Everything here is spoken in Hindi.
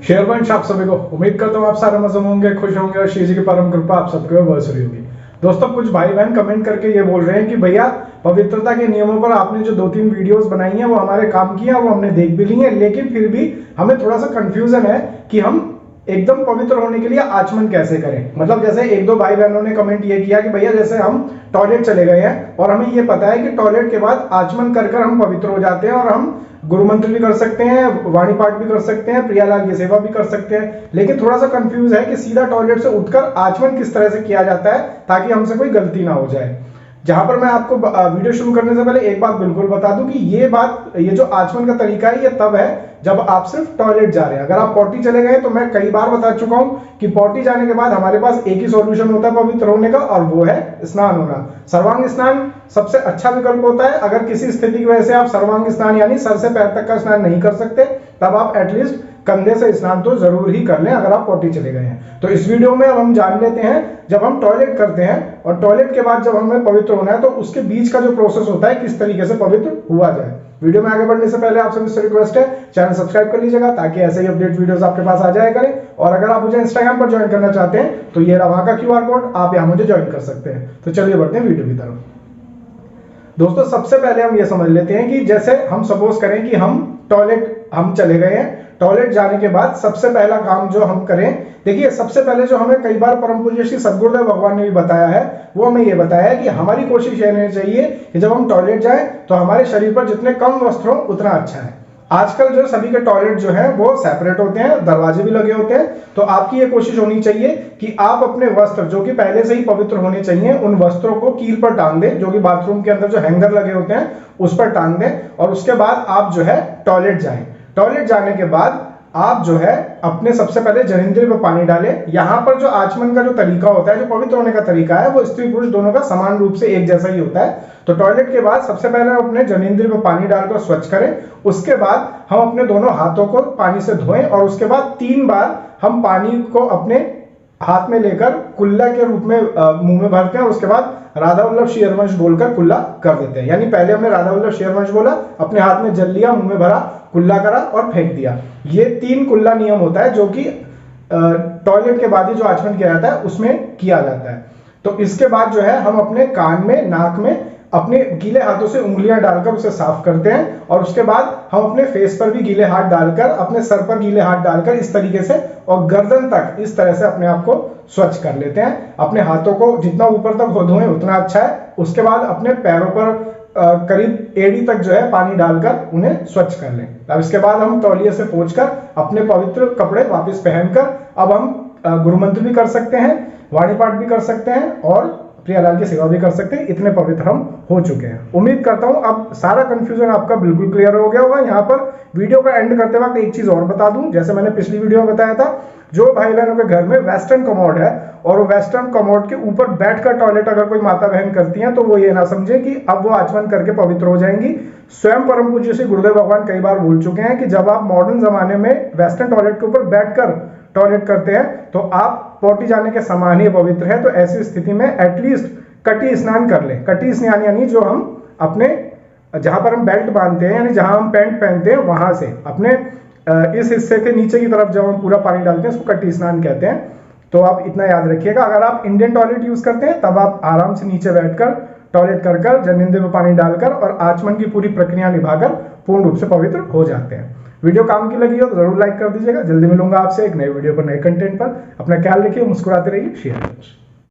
शेयर वंश आप सभी को उम्मीद करता हूँ आप सारे मजे होंगे, खुश होंगे और श्री जी की परम कृपा आप सबके ऊपर बरस रही होगी। दोस्तों कुछ भाई बहन कमेंट करके ये बोल रहे हैं कि भैया पवित्रता के नियमों पर आपने जो 2-3 वीडियोस बनाई हैं वो हमारे काम की है, वो हमने देख भी ली है, लेकिन फिर भी हमें थोड़ा सा कंफ्यूजन है कि हम एकदम पवित्र होने के लिए आचमन कैसे करें। मतलब जैसे एक दो भाई बहनों ने कमेंट ये किया कि भैया जैसे हम टॉयलेट चले गए हैं और हमें ये पता है कि टॉयलेट के बाद आचमन कर कर हम पवित्र हो जाते हैं और हम गुरु मंत्र भी कर सकते हैं, वाणी पाठ भी कर सकते हैं, प्रियालाल की सेवा भी कर सकते हैं, लेकिन थोड़ा सा कंफ्यूज है कि सीधा टॉयलेट से उठकर आचमन किस तरह से किया जाता है ताकि हमसे कोई गलती ना हो जाए। जहां पर मैं आपको वीडियो शुरू करने से पहले एक बात बिल्कुल बता दूं कि ये जो आचमन का तरीका है ये तब है जब आप सिर्फ टॉयलेट जा रहे हैं। अगर आप पॉटी चले गए तो मैं कई बार बता चुका हूं कि पॉटी जाने के बाद हमारे पास एक ही सॉल्यूशन होता है पवित्र होने का, और वो है स्नान होना। सर्वांग स्नान सबसे अच्छा विकल्प होता है। अगर किसी स्थिति की वजह से आप सर्वांग स्नान यानी सर से पैर तक का स्नान नहीं कर सकते तब आप एटलीस्ट कंधे से स्नान तो जरूर ही कर लें अगर आप पॉटी चले गए हैं। तो इस वीडियो में अब हम जान लेते हैं जब हम टॉयलेट करते हैं और टॉयलेट के बाद जब हमें पवित्र होना है तो उसके बीच का जो प्रोसेस होता है किस तरीके से पवित्र हुआ जाए। वीडियो में आगे बढ़ने से पहले आपसे मुझसे रिक्वेस्ट है चैनल सब्सक्राइब कर लीजिएगा ताकि ऐसे ही अपडेट वीडियोस आपके पास आ जाया करें। और अगर आप मुझे इंस्टाग्राम पर ज्वाइन करना चाहते हैं तो ये रहा वहां का QR कोड, आप यहाँ मुझे ज्वाइन कर सकते हैं। तो चलिए बढ़ते हैं वीडियो की तरफ। दोस्तों सबसे पहले हम ये समझ लेते हैं कि जैसे हम सपोज करें कि हम चले गए हैं, टॉयलेट जाने के बाद सबसे पहला काम जो हम करें, देखिए सबसे पहले जो हमें कई बार परम पूज्य श्री सद्गुरुदेव भगवान ने भी बताया है वो हमें ये बताया है कि हमारी कोशिश ये रहनी चाहिए कि जब हम टॉयलेट जाएं तो हमारे शरीर पर जितने कम वस्त्र हो उतना अच्छा है। आजकल जो सभी के टॉयलेट जो है वो सेपरेट होते हैं, दरवाजे भी लगे होते हैं, तो आपकी ये कोशिश होनी चाहिए कि आप अपने वस्त्र जो कि पहले से ही पवित्र होने चाहिए उन वस्त्रों को कील पर टांग दें, जो कि बाथरूम के अंदर जो हैंगर लगे होते हैं उस पर टांग दें, और उसके बाद आप जो है टॉयलेट जाएं। टॉयलेट जाने के बाद आप जो है अपने सबसे पहले जनेंद्रिय में पानी डालें। यहाँ पर जो आचमन का जो तरीका होता है, जो पवित्र होने का तरीका है, वो स्त्री पुरुष दोनों का समान रूप से एक जैसा ही होता है। तो टॉयलेट के बाद सबसे पहले अपने जनेंद्रिय में पानी डालकर स्वच्छ करें। उसके बाद हम अपने दोनों हाथों को पानी से धोएं और उसके बाद 3 बार हम पानी को अपने हाथ में लेकर कुल्ला के रूप में मुंह में भरते हैं और उसके बाद राधा वल्लभ श्री हरवंश बोलकर कुल्ला कर देते हैं। यानी पहले हमने राधा वल्लभ श्री हरवंश बोला, अपने हाथ में जल लिया, मुंह में भरा, कुल्ला करा और फेंक दिया। ये 3 कुल्ला नियम होता है जो कि टॉयलेट के बाद ही जो आचमन किया जाता है उसमें किया जाता है। तो इसके बाद जो है हम अपने कान में, नाक में अपने गीले हाथों से उंगलियां डालकर उसे साफ करते हैं और उसके बाद हम अपने फेस पर भी गीले हाथ डालकर, अपने सर पर गीले हाथ डालकर इस तरीके से और गर्दन तक इस तरह से अपने आप को स्वच्छ कर लेते हैं। अपने हाथों को जितना ऊपर तक धोएं उतना अच्छा है। उसके बाद अपने पैरों पर करीब एड़ी तक जो है पानी डालकर उन्हें स्वच्छ कर लें। अब इसके बाद हम तौलिए से पोंछकर अपने पवित्र कपड़े वापस पहनकर अब हम गुरु मंत्र भी कर सकते हैं, वाणी पाठ भी कर सकते हैं और प्रियालाल की सेवा भी कर सकते हैं। इतने पवित्र हम हो चुके हैं। उम्मीद करता हूं अब सारा कंफ्यूजन आपका बिल्कुल क्लियर हो गया होगा। यहाँ पर वीडियो का एंड करते वक्त एक चीज और बता दूं, जैसे मैंने पिछली वीडियो में बताया था, जो भाई बहनों के घर में वेस्टर्न कमोड है और वो वेस्टर्न कमोड के ऊपर बैठकर टॉयलेट अगर कोई माता बहन करती हैं तो वो ये ना समझे कि अब वो आचमन करके पवित्र हो जाएंगी। स्वयं परम पूज्य श्री गुरुदेव भगवान कई बार बोल चुके हैं कि जब आप मॉडर्न जमाने में वेस्टर्न टॉयलेट के ऊपर बैठकर टॉयलेट करते हैं तो आप पॉटी जाने के समान ही पवित्र है। तो ऐसी स्थिति में एटलीस्ट कटी स्नान कर लें। कटी स्नान यानी जो हम अपने जहां पर हम बेल्ट बांधते हैं, यानी जहां हम पैंट पहनते हैं वहां से अपने इस हिस्से के नीचे की तरफ जब हम पूरा पानी डालते हैं उसको कटी स्नान कहते हैं। तो आप इतना याद रखिएगा। अगर आप इंडियन टॉयलेट यूज करते हैं तब आप आराम से नीचे बैठकर टॉयलेट कर जनेंद्रिय में पानी डालकर और आचमन की पूरी प्रक्रिया निभाकर पूर्ण रूप से पवित्र हो जाते हैं। वीडियो काम की लगी हो तो जरूर लाइक कर दीजिएगा। जल्दी मिलूंगा आपसे एक नए वीडियो पर, नए कंटेंट पर। अपना ख्याल रखिए, मुस्कुराते रहिए, शेयर करिए।